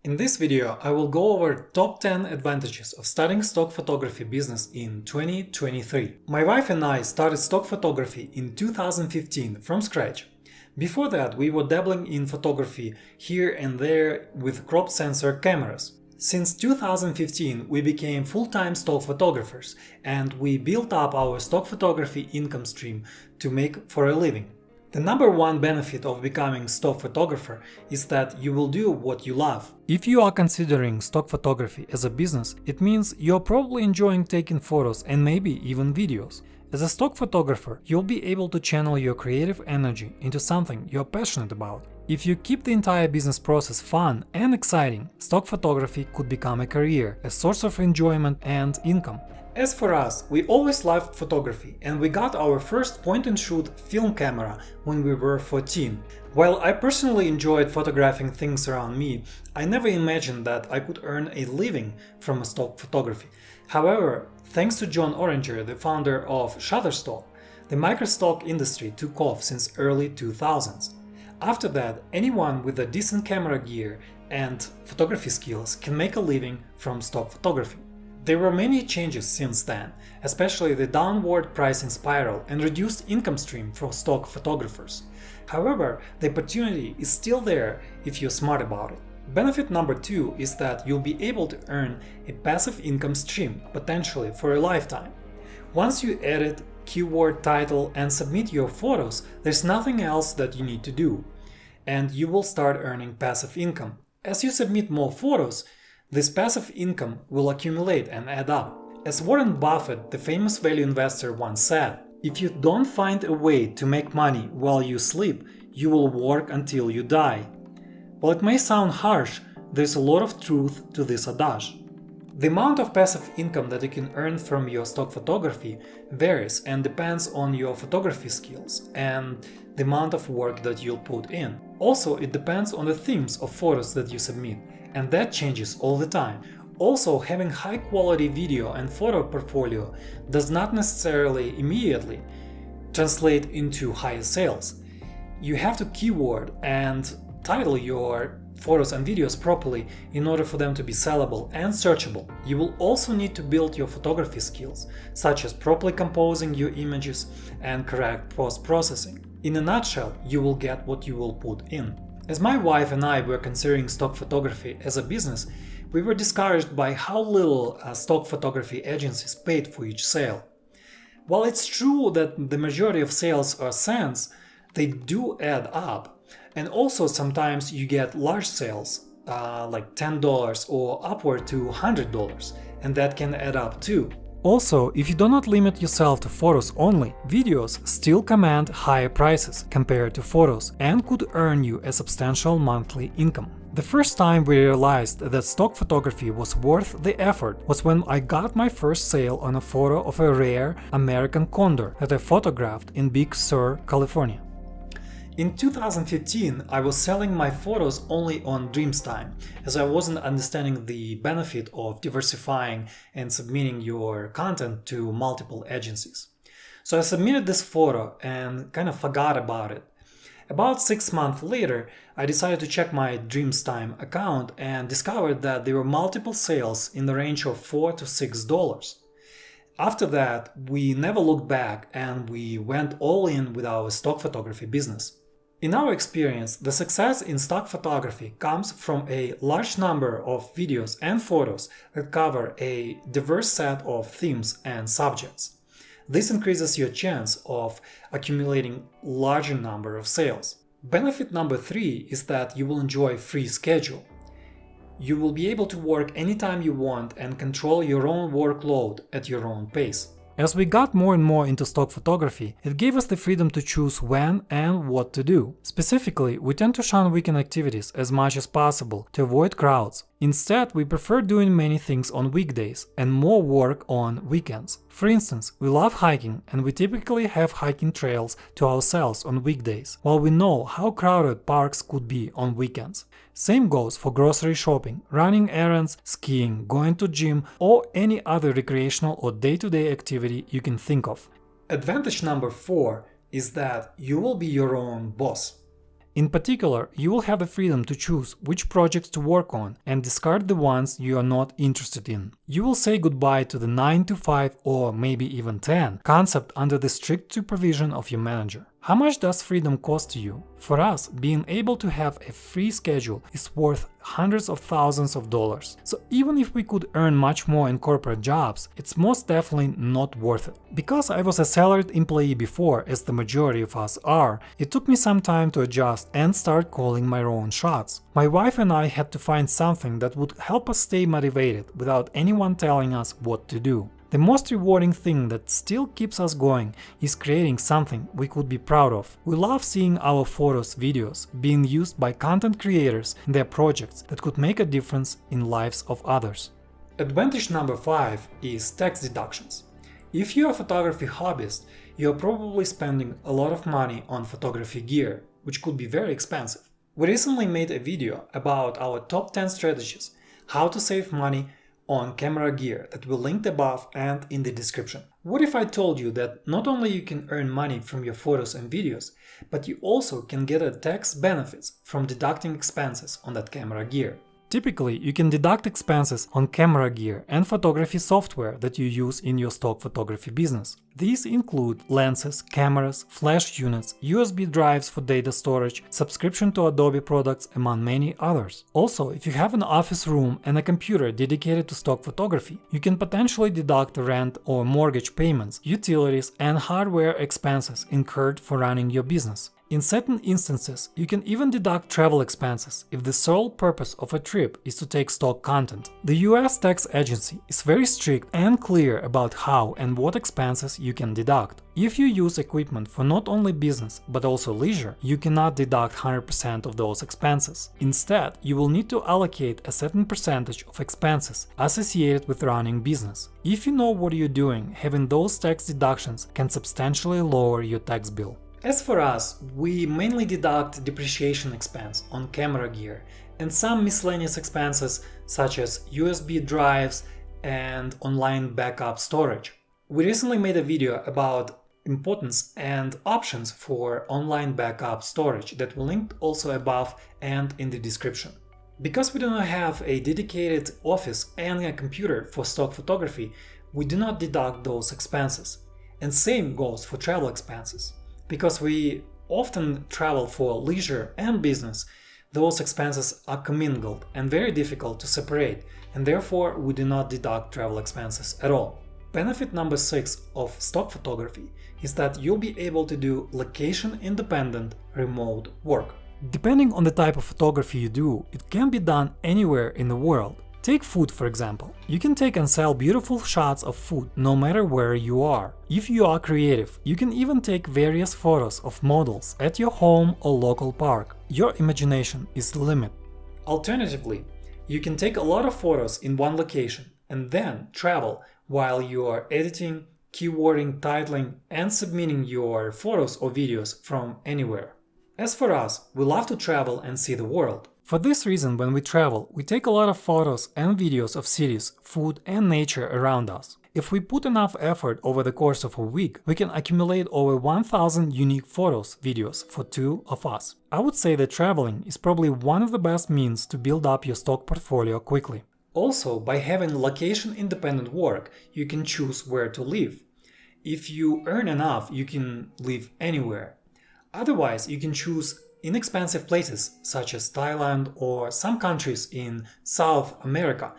In this video, I will go over top 10 advantages of starting stock photography business in 2023. My wife and I started stock photography in 2015 from scratch. Before that, we were dabbling in photography here and there with crop sensor cameras. Since 2015, we became full-time stock photographers and we built up our stock photography income stream to make for a living. The number one benefit of becoming stock photographer is that you will do what you love. If you are considering stock photography as a business, it means you're probably enjoying taking photos and maybe even videos. As a stock photographer, you'll be able to channel your creative energy into something you're passionate about. If you keep the entire business process fun and exciting, stock photography could become a career, a source of enjoyment and income. As for us, we always loved photography and we got our first point-and-shoot film camera when we were 14. While I personally enjoyed photographing things around me, I never imagined that I could earn a living from stock photography. However, thanks to John Oranger, the founder of Shutterstock, the microstock industry took off since early 2000s. After that, anyone with a decent camera gear and photography skills can make a living from stock photography. There were many changes since then, especially the downward pricing spiral and reduced income stream for stock photographers. However, the opportunity is still there if you're smart about it. Benefit number 2 is that you'll be able to earn a passive income stream, potentially for a lifetime. Once you edit, keyword, title, and submit your photos, there's nothing else that you need to do, and you will start earning passive income. As you submit more photos, this passive income will accumulate and add up. As Warren Buffett, the famous value investor, once said, "If you don't find a way to make money while you sleep, you will work until you die." While it may sound harsh, there's a lot of truth to this adage. The amount of passive income that you can earn from your stock photography varies and depends on your photography skills and the amount of work that you'll put in. Also, it depends on the themes of photos that you submit, and that changes all the time. Also, having high quality video and photo portfolio does not necessarily immediately translate into higher sales. You have to keyword and title your photos and videos properly in order for them to be sellable and searchable. You will also need to build your photography skills, such as properly composing your images and correct post-processing. In a nutshell, you will get what you will put in. As my wife and I were considering stock photography as a business, we were discouraged by how little stock photography agencies paid for each sale. While it's true that the majority of sales are cents, they do add up. And also sometimes you get large sales, like $10 or upward to $100, and that can add up too. Also, if you do not limit yourself to photos only, videos still command higher prices compared to photos and could earn you a substantial monthly income. The first time we realized that stock photography was worth the effort was when I got my first sale on a photo of a rare American condor that I photographed in Big Sur, California. In 2015, I was selling my photos only on Dreamstime, as I wasn't understanding the benefit of diversifying and submitting your content to multiple agencies. So I submitted this photo and kind of forgot about it. About 6 months later, I decided to check my Dreamstime account and discovered that there were multiple sales in the range of $4 to $6. After that, we never looked back and we went all in with our stock photography business. In our experience, the success in stock photography comes from a large number of videos and photos that cover a diverse set of themes and subjects. This increases your chance of accumulating larger number of sales. Benefit number 3 is that you will enjoy a free schedule. You will be able to work anytime you want and control your own workload at your own pace. As we got more and more into stock photography, it gave us the freedom to choose when and what to do. Specifically, we tend to shun weekend activities as much as possible to avoid crowds. Instead, we prefer doing many things on weekdays and more work on weekends. For instance, we love hiking and we typically have hiking trails to ourselves on weekdays, while we know how crowded parks could be on weekends. Same goes for grocery shopping, running errands, skiing, going to gym, or any other recreational or day-to-day activity you can think of. Advantage number 4 is that you will be your own boss. In particular, you will have the freedom to choose which projects to work on and discard the ones you are not interested in. You will say goodbye to the 9 to 5 or maybe even 10 concept under the strict supervision of your manager. How much does freedom cost to you? For us, being able to have a free schedule is worth hundreds of thousands of dollars. So even if we could earn much more in corporate jobs, it's most definitely not worth it. Because I was a salaried employee before, as the majority of us are, it took me some time to adjust and start calling my own shots. My wife and I had to find something that would help us stay motivated without anyone telling us what to do. The most rewarding thing that still keeps us going is creating something we could be proud of. We love seeing our photos, videos being used by content creators in their projects that could make a difference in lives of others. Advantage number 5 is tax deductions. If you're a photography hobbyist, you're probably spending a lot of money on photography gear, which could be very expensive. We recently made a video about our top 10 strategies, how to save money on camera gear, that will link above and in the description. What if I told you that not only you can earn money from your photos and videos, but you also can get a tax benefits from deducting expenses on that camera gear? Typically, you can deduct expenses on camera gear and photography software that you use in your stock photography business. These include lenses, cameras, flash units, USB drives for data storage, subscription to Adobe products, among many others. Also, if you have an office room and a computer dedicated to stock photography, you can potentially deduct rent or mortgage payments, utilities, and hardware expenses incurred for running your business. In certain instances, you can even deduct travel expenses if the sole purpose of a trip is to take stock content. The US tax agency is very strict and clear about how and what expenses you can deduct. If you use equipment for not only business but also leisure, you cannot deduct 100% of those expenses. Instead, you will need to allocate a certain percentage of expenses associated with running business. If you know what you're doing, having those tax deductions can substantially lower your tax bill. As for us, we mainly deduct depreciation expense on camera gear and some miscellaneous expenses such as USB drives and online backup storage. We recently made a video about importance and options for online backup storage that will link also above and in the description. Because we do not have a dedicated office and a computer for stock photography, we do not deduct those expenses. And same goes for travel expenses. Because we often travel for leisure and business, those expenses are commingled and very difficult to separate, and therefore we do not deduct travel expenses at all. Benefit number 6 of stock photography is that you'll be able to do location-independent remote work. Depending on the type of photography you do, it can be done anywhere in the world. Take food, for example. You can take and sell beautiful shots of food no matter where you are. If you are creative, you can even take various photos of models at your home or local park. Your imagination is the limit. Alternatively, you can take a lot of photos in one location and then travel while you are editing, keywording, titling, and submitting your photos or videos from anywhere. As for us, we love to travel and see the world. For this reason, when we travel, we take a lot of photos and videos of cities, food, and nature around us. If we put enough effort over the course of a week, we can accumulate over 1,000 unique photos, videos for 2 of us. I would say that traveling is probably one of the best means to build up your stock portfolio quickly. Also, by having location-independent work, you can choose where to live. If you earn enough, you can live anywhere. Otherwise, you can choose inexpensive places such as Thailand or some countries in South America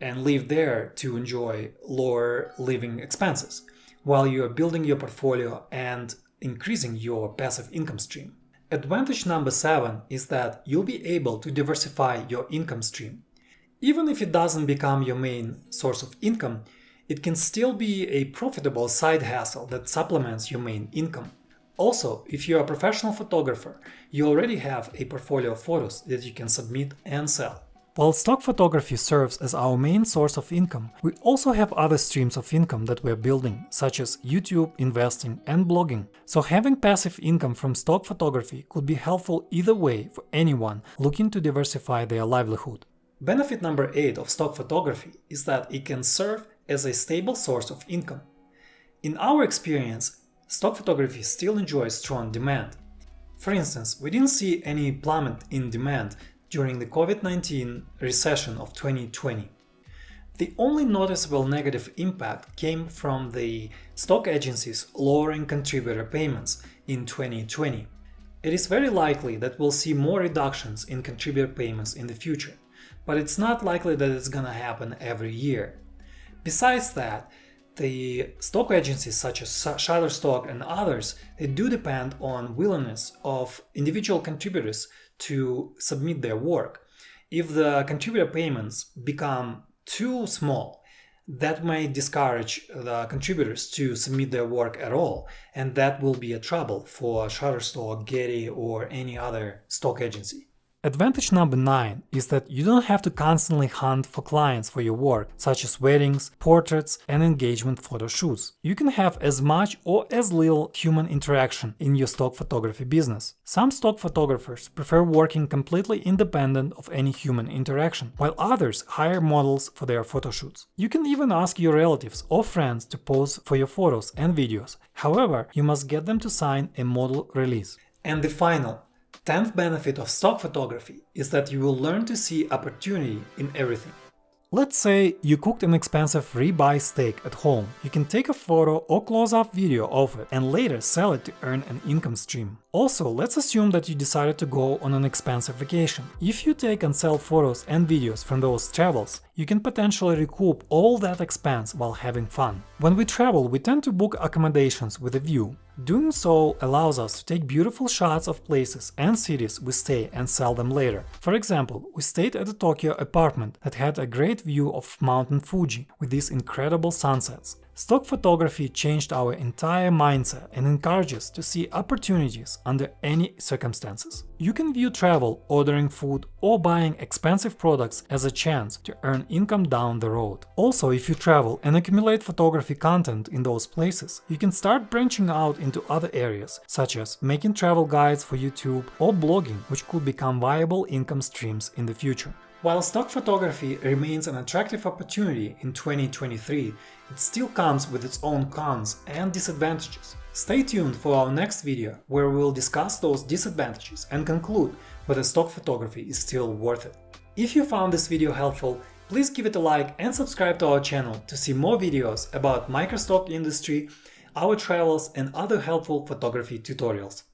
and live there to enjoy lower living expenses while you are building your portfolio and increasing your passive income stream. Advantage number 7 is that you'll be able to diversify your income stream. Even if it doesn't become your main source of income, it can still be a profitable side hustle that supplements your main income. Also, if you're a professional photographer, you already have a portfolio of photos that you can submit and sell. While stock photography serves as our main source of income, we also have other streams of income that we're building, such as YouTube, investing, and blogging. So having passive income from stock photography could be helpful either way for anyone looking to diversify their livelihood. Benefit number 8 of stock photography is that it can serve as a stable source of income. In our experience, stock photography still enjoys strong demand. For instance, we didn't see any plummet in demand during the COVID-19 recession of 2020. The only noticeable negative impact came from the stock agencies lowering contributor payments in 2020. It is very likely that we'll see more reductions in contributor payments in the future, but it's not likely that it's gonna happen every year. Besides that, the stock agencies such as Shutterstock and others, they do depend on willingness of individual contributors to submit their work. If the contributor payments become too small, that may discourage the contributors to submit their work at all, and that will be a trouble for Shutterstock, Getty, or any other stock agency. Advantage number 9 is that you don't have to constantly hunt for clients for your work, such as weddings, portraits, and engagement photo shoots. You can have as much or as little human interaction in your stock photography business. Some stock photographers prefer working completely independent of any human interaction, while others hire models for their photo shoots. You can even ask your relatives or friends to pose for your photos and videos. However, you must get them to sign a model release. And the final 10th benefit of stock photography is that you will learn to see opportunity in everything. Let's say you cooked an expensive ribeye steak at home. You can take a photo or close-up video of it and later sell it to earn an income stream. Also, let's assume that you decided to go on an expensive vacation. If you take and sell photos and videos from those travels, you can potentially recoup all that expense while having fun. When we travel, we tend to book accommodations with a view. Doing so allows us to take beautiful shots of places and cities we stay and sell them later. For example, we stayed at a Tokyo apartment that had a great view of Mountain Fuji with these incredible sunsets. Stock photography changed our entire mindset and encourages to see opportunities under any circumstances. You can view travel, ordering food, or buying expensive products as a chance to earn income down the road. Also, if you travel and accumulate photography content in those places, you can start branching out into other areas, such as making travel guides for YouTube or blogging, which could become viable income streams in the future. While stock photography remains an attractive opportunity in 2023, it still comes with its own cons and disadvantages. Stay tuned for our next video, where we will discuss those disadvantages and conclude whether stock photography is still worth it. If you found this video helpful, please give it a like and subscribe to our channel to see more videos about microstock industry, our travels, and other helpful photography tutorials.